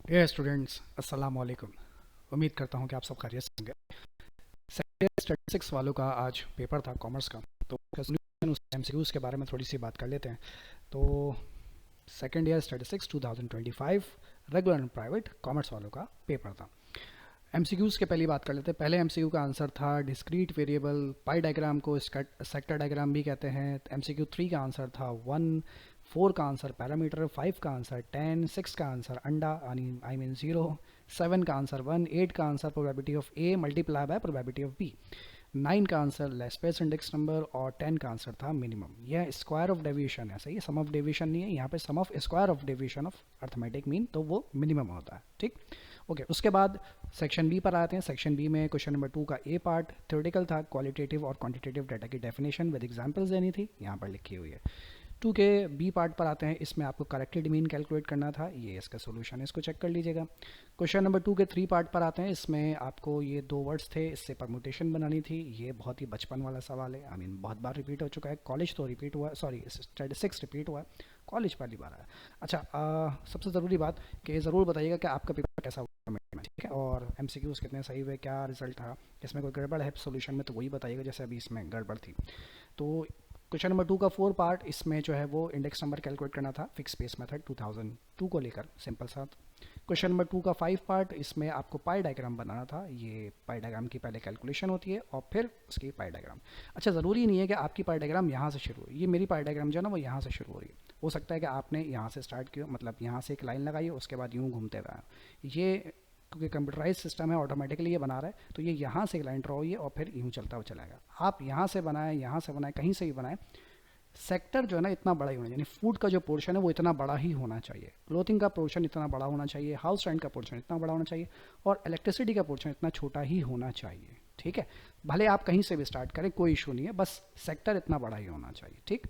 ये स्टूडेंट्स अस्सलाम वालेकुम। उम्मीद करता हूँ कि आप सब खैरियत से होंगे। सेकेंड ईयर स्टैटिस्टिक्स वालों का आज पेपर था कॉमर्स का, तो उसका सॉल्यूशन उस एमसीक्यूज़ के बारे में थोड़ी सी बात कर लेते हैं। तो second year statistics 2025 regular and private commerce वालों का पेपर था। एमसीक्यूज़ के पहली बात कर लेते हैं। पहले एमसीक्यू का आंसर था डिस्क्रीट वेरिएबल, पाई डायग्राम को सेक्टर डायग्राम भी कहते हैं। एमसीक्यू 3 का आंसर था 1, 4 का आंसर पैरामीटर, 5 का आंसर 10, 6 का आंसर अंडा आई मीन 0, 7 का आंसर 1, 8 का answer probability of A multiply by probability of B, 9 का answer less space index number और 10 का आंसर था मिनिमम। यह स्क्वायर ऑफ डेविएशन है, सही है, सम ऑफ डेविएशन नहीं है यहाँ पे, sum of square of deviation of arithmetic mean, तो वो मिनिमम होता है। ठीक, ओके। उसके बाद सेक्शन बी पर आते हैं। सेक्शन बी में क्वेश्चन नंबर 2 का ए पार्ट थ्योरेटिकल था, क्वालिटेटिव और क्वांटिटेटिव डाटा की डेफिनेशन विद एग्जांपल्स देनी थी, यहाँ पर लिखी हुई है। 2 के बी पार्ट पर आते हैं। इसमें आपको करेक्टेड मीन कैलकुलेट करना था, ये इसका सोल्यूशन है, इसको चेक कर लीजिएगा। क्वेश्चन नंबर 2 के 3 पार्ट पर आते हैं। इसमें आपको ये 2 वर्ड्स थे, इससे परमुटेशन बनानी थी। ये बहुत ही बचपन वाला सवाल है, आई मीन बहुत बार रिपीट हो चुका है। कॉलेज तो रिपीट हुआ है, सॉरी स्टैटिस्टिक्स रिपीट हुआ है, कॉलेज पहली बार आया। अच्छा, सबसे ज़रूरी बात कि ज़रूर बताइएगा कि आपका पेपर कैसा हुआ, ठीक है, और एमसीक्यूज़ कितने सही हुए, क्या रिजल्ट था, इसमें कोई गड़बड़ है सोल्यूशन में तो वही बताइएगा, जैसे अभी इसमें गड़बड़ थी। तो क्वेश्चन नंबर 2 का 4 पार्ट, इसमें जो है वो इंडेक्स नंबर कैलकुलेट करना था, फिक्स स्पेस मेथड 2002 को लेकर, सिंपल सा। क्वेश्चन नंबर 2 का 5 पार्ट, इसमें आपको पाई डायग्राम बनाना था। ये पाई डायग्राम की पहले कैलकुलेशन होती है और फिर उसकी पाई डायग्राम। अच्छा, ज़रूरी नहीं है कि आपकी पाई डायग्राम यहाँ से शुरू हो, ये मेरी पाई डायग्राम जो है ना वो यहाँ से शुरू हो रही है। हो सकता है कि आपने यहाँ से स्टार्ट किया, मतलब यहाँ से एक लाइन लगाई हो, उसके बाद यूँ घूमते हुए आए। ये क्योंकि कंप्यूटराइज सिस्टम है, ऑटोमेटिकली ये बना रहा है, तो ये यहाँ से एक लाइन ड्रॉ हुई है और फिर यूँ चलता हुआ चलाएगा। आप यहाँ से बनाएं, यहाँ से बनाएं, कहीं से भी बनाएं, सेक्टर जो है ना इतना बड़ा ही होना चाहिए, यानी फूड का जो पोर्शन है वो इतना बड़ा ही होना चाहिए, क्लोथिंग का पोर्शन इतना बड़ा होना चाहिए, हाउस रेंट का पोर्शन इतना बड़ा होना चाहिए, और इलेक्ट्रिसिटी का पोर्शन इतना छोटा ही होना चाहिए। ठीक है, भले आप कहीं से भी स्टार्ट करें, कोई इशू नहीं है, बस सेक्टर इतना बड़ा ही होना चाहिए। ठीक।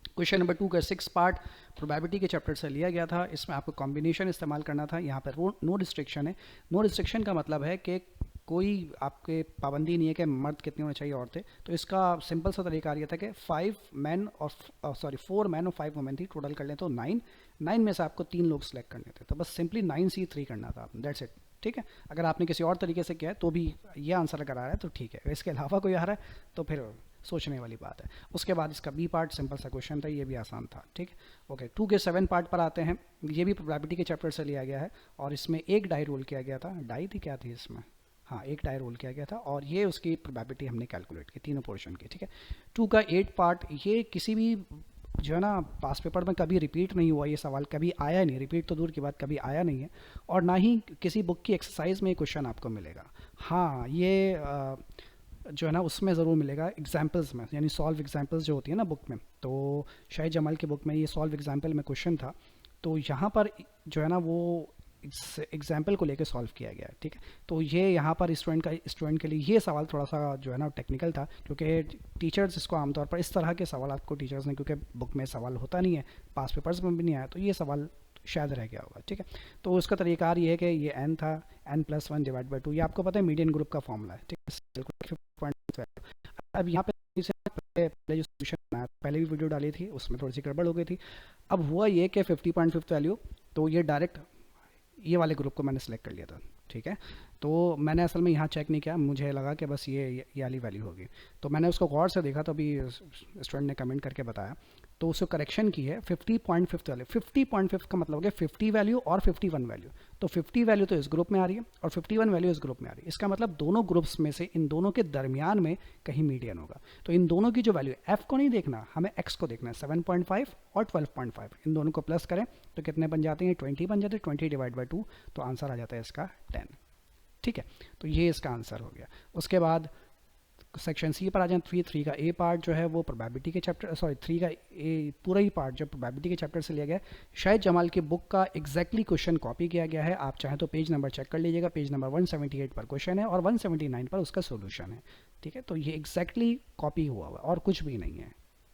क्वेश्चन नंबर 2 का 6 पार्ट प्रोबेबिलिटी के चैप्टर से लिया गया था। इसमें आपको कॉम्बिनेशन इस्तेमाल करना था। यहाँ पर नो रिस्ट्रिक्शन है। नो रिस्ट्रिक्शन का मतलब है कि कोई आपके पाबंदी नहीं है कि मर्द कितने होने चाहिए, औरतें। तो इसका सिंपल सा तरीका ये था कि 4 मैन और 5 वुमेन थी, टोटल कर लें तो 9 में से आपको 3 लोग सेलेक्ट करने थे, तो बस सिंपली 9C3 करना था, दैट्स इट। ठीक है, अगर आपने किसी और तरीके से किया है तो भी ये आंसर अगर आ रहा है तो ठीक है, इसके अलावा कोई आ रहा है तो फिर सोचने वाली बात है। उसके बाद इसका बी पार्ट सिंपल सा क्वेश्चन था, ये भी आसान था। ठीक, ओके। 2 के 7 पार्ट पर आते हैं। ये भी प्रोबेबिलिटी के चैप्टर से लिया गया है और इसमें एक डाई रोल किया गया था। डाई थी, क्या थी इसमें, हाँ, एक डाई रोल किया गया था और ये उसकी प्रोबेबिलिटी हमने कैलकुलेट की तीनों पोर्शन की। ठीक है। 2 का 8 पार्ट, ये किसी भी जो है ना पास पेपर में कभी रिपीट नहीं हुआ, ये सवाल कभी आया नहीं, रिपीट तो दूर की बात, कभी आया नहीं है, और ना ही किसी बुक की एक्सरसाइज में ये क्वेश्चन आपको मिलेगा। हाँ, ये जो है ना उसमें ज़रूर मिलेगा एग्जाम्पल्स में, यानी सॉल्व एग्जाम्पल्स जो होती है ना बुक में, तो शाहिद जमाल की बुक में ये सॉल्व एग्जाम्पल में क्वेश्चन था, तो यहाँ पर जो है ना वो एग्जाम्पल को लेकर सॉल्व किया गया है। ठीक है, तो ये यहाँ पर स्टूडेंट के लिए ये सवाल थोड़ा सा जो है ना टेक्निकल था, क्योंकि टीचर्स इसको आमतौर पर इस तरह के सवाल आपको टीचर्स ने, क्योंकि बुक में सवाल होता नहीं है, पास पेपर्स में भी नहीं आया, तो ये सवाल शायद रह गया होगा। ठीक है, तो उसका तरीकार ये है कि ये n था, n+1 डिवाइड बाई 2, ये आपको पता है मीडियन ग्रुप का फॉर्मूला है। ठीक है, अब यहाँ पे पहले जो सोल्यूशन बनाया, पहले भी वीडियो डाली थी, उसमें थोड़ी सी गड़बड़ हो गई थी। अब हुआ ये कि 50.5 वैल्यू, तो ये डायरेक्ट ये वाले ग्रुप को मैंने सेलेक्ट कर लिया था। ठीक है, तो मैंने असल में यहाँ चेक नहीं किया, मुझे लगा कि बस ये वाली वैल्यू होगी, तो मैंने उसको गौर से देखा, तो अभी स्टूडेंट ने कमेंट करके बताया, तो उसको करेक्शन की है 50.5 वैल्यू। 50.5 का मतलब हो गया 50 वैल्यू और 51 वैल्यू, तो 50 वैल्यू तो इस ग्रुप में आ रही है और 51 वैल्यू इस ग्रुप में आ रही है। इसका मतलब दोनों ग्रुप्स में से इन दोनों के दरमियान में कहीं मीडियन होगा। तो इन दोनों की जो वैल्यू, एफ को नहीं देखना, हमें एक्स को देखना है। 7.5 और 12.5, इन दोनों को प्लस करें तो कितने बन जाते हैं, 20 बन जाते हैं। 20 डिवाइड बाई 2, तो आंसर आ जाता है इसका 10। ठीक है, तो ये इसका आंसर हो गया। उसके बाद सेक्शन सी पर आ जाए। 3 का ए पार्ट जो है वो प्रोबेबिलिटी के चैप्टर, सॉरी 3 का ए पूरा ही पार्ट जो प्रोबेबिलिटी के चैप्टर से लिया गया है। शायद जमाल की बुक का एग्जैक्टली क्वेश्चन कॉपी किया गया है, आप चाहें तो पेज नंबर चेक कर लीजिएगा, पेज नंबर 178 पर क्वेश्चन है और 179 पर उसका सोल्यूशन है। ठीक है, तो ये एग्जैक्टली कॉपी हुआ हुआ और कुछ भी नहीं है।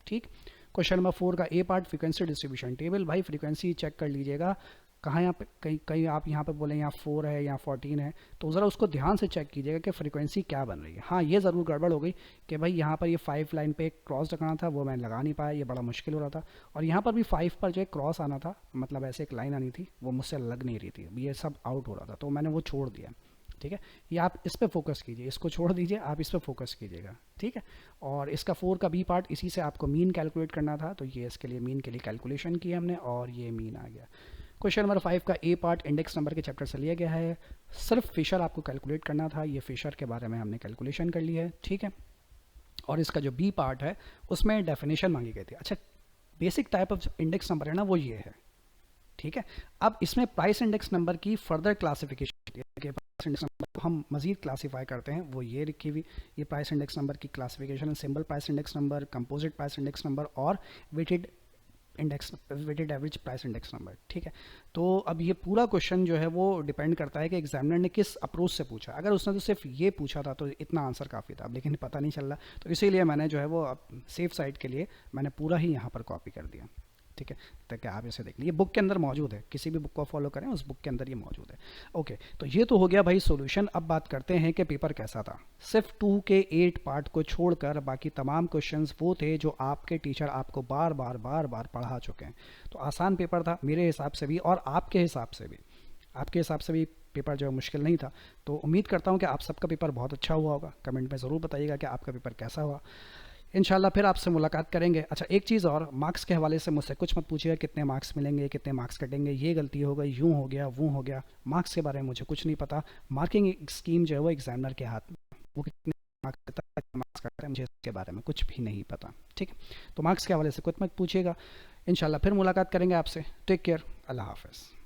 ठीक, क्वेश्चन नंबर 4 का ए पार्ट फ्रीक्वेंसी डिस्ट्रीब्यूशन टेबल, भाई फ्रीक्वेंसी चेक कर लीजिएगा, कहाँ यहाँ पे कहीं कहीं आप यहाँ पे बोले यहाँ 4 है, यहाँ 14 है, तो ज़रा उसको ध्यान से चेक कीजिएगा कि फ्रीक्वेंसी क्या बन रही है। हाँ, ये ज़रूर गड़बड़ हो गई कि भाई यहाँ पर ये 5 लाइन पे क्रॉस लगाना था, वो मैं लगा नहीं पाया, ये बड़ा मुश्किल हो रहा था। और यहाँ पर भी 5 पर जो है क्रॉस आना था, मतलब ऐसे एक लाइन आनी थी, वो मुझसे लग नहीं रही थी, ये सब आउट हो रहा था, तो मैंने वो छोड़ दिया। ठीक है, ये आप इस पे फोकस कीजिए, इसको छोड़ दीजिए, आप इस पे फोकस कीजिएगा। ठीक है, और इसका 4 का बी पार्ट, इसी से आपको मीन कैलकुलेट करना था, तो ये इसके लिए मीन के लिए कैलकुलेशन की हमने, और ये मीन आ गया। क्वेश्चन नंबर 5 का ए पार्ट इंडेक्स नंबर के चैप्टर से लिया गया है। सिर्फ फिशर आपको कैलकुलेट करना था, ये फिशर के बारे में हमने कैलकुलेशन कर ली है। ठीक है, और इसका जो बी पार्ट है उसमें डेफिनेशन मांगी गई थी। अच्छा, basic type of index number है ना, वो ये है। ठीक है, अब इसमें प्राइस इंडेक्स नंबर की फर्दर क्लासिफिकेशन है कि प्राइस इंडेक्स नंबर को हम मजीद क्लासीफाई करते हैं, वो ये लिखी हुई, ये प्राइस इंडेक्स नंबर की क्लासिफिकेशन है। Simple price index number, composite price index number और weighted weighted average price index number. ठीक है, तो अब ये पूरा क्वेश्चन जो है वो डिपेंड करता है कि एग्जामिनर ने किस अप्रोच से पूछा। अगर उसने तो सिर्फ ये पूछा था तो इतना आंसर काफ़ी था, लेकिन पता नहीं चल रहा, तो इसीलिए मैंने जो है वो सेफ साइड के लिए मैंने पूरा ही यहाँ पर कॉपी कर दिया। ठीक है, ताकि आप इसे देख लीजिए, बुक के अंदर मौजूद है, किसी भी बुक को फॉलो करें, उस बुक के अंदर ये मौजूद है। ओके, तो ये तो हो गया भाई सॉल्यूशन। अब बात करते हैं कि पेपर कैसा था। सिर्फ 2 के 8 पार्ट को छोड़कर बाकी तमाम क्वेश्चंस वो थे जो आपके टीचर आपको बार बार पढ़ा चुके हैं। तो आसान पेपर था मेरे हिसाब से भी, और आपके हिसाब से भी, आपके हिसाब से भी पेपर जो है मुश्किल नहीं था। तो उम्मीद करता हूँ कि आप सबका पेपर बहुत अच्छा हुआ होगा। कमेंट में ज़रूर बताइएगा कि आपका पेपर कैसा हुआ। इंशाल्लाह फिर आपसे मुलाकात करेंगे। अच्छा, एक चीज़ और, मार्क्स के हवाले से मुझसे कुछ मत पूछिएगा कितने मार्क्स मिलेंगे, कितने मार्क्स कटेंगे, ये गलती हो गई, यूँ हो गया, वो हो गया। मार्क्स के बारे में मुझे कुछ नहीं पता। मार्किंग स्कीम जो है वो एग्जामिनर के हाथ में, वो कितने मार्क्स कटते हैं मुझे इसके बारे में कुछ भी नहीं पता। ठीक है, तो मार्क्स के हवाले से कुछ मत पूछिएगा। इंशाल्लाह फिर मुलाकात करेंगे आपसे। टेक केयर, अल्लाह हाफ़िज़।